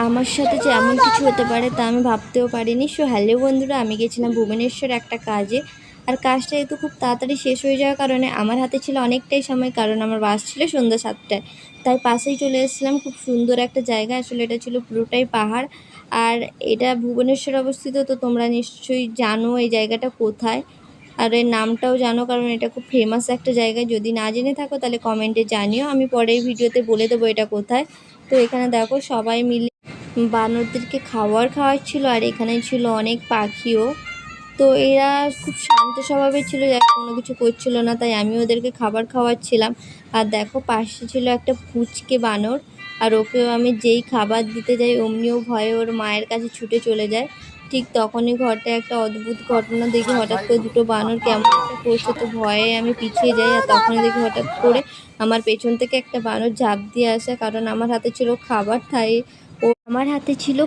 আমার সাথে যে এমন কিছু হতে পারে তা আমি ভাবতেও পারিনি। সো হ্যালো বন্ধুরা, আমি গেছিলাম ভুবনেশ্বর একটা কাজে। আর কাজটা যেহেতু খুব তাড়াতাড়ি শেষ হয়ে যাওয়ার কারণে আমার হাতে ছিল অনেকটাই সময়, কারণ আমার বাস ছিল সন্ধ্যা 7টায়। তাই পাশেই চলে এসেছিলাম। খুব সুন্দর একটা জায়গা, আসলে এটা ছিল পুরোটাই পাহাড়। আর এটা ভুবনেশ্বরে অবস্থিত, তো তোমরা নিশ্চয়ই জানো এই জায়গাটা কোথায়। আর এর নামটাও জানো, কারণ এটা খুব ফেমাস একটা জায়গা। যদি না জেনে থাকো তাহলে কমেন্টে জানিও, আমি পরের ভিডিওতে বলে দেবো এটা কোথায়। তো এখানে দেখো সবাই মিলে বানরদেরকে খাওয়াচ্ছিল, আর এখানে ছিল অনেক পাখিও। তো এরা খুব শান্ত স্বভাবের ছিল, যারা কোনো কিছু করছিল না, তাই আমি ওদেরকে খাবার খাওয়াচ্ছিলাম। আর দেখো পাশে ছিল একটা পুচকে বানর, আর ওকেও আমি যেই খাবার দিতে যাই অমনিও ভয়ে ওর মায়ের কাছে ছুটে চলে যায়। ঠিক তখনই ঘটে একটা অদ্ভুত ঘটনা, দেখি হঠাৎ করে দুটো বানর কেমন একটা করছে, তো ভয়ে আমি পিছিয়ে যাই। আর তখনই দেখি হঠাৎ করে আমার পেছন থেকে একটা বানর ঝাঁপ দিয়ে আসে, কারণ আমার হাতে ছিল খাবার, তাই ও আমার হাতে ছিল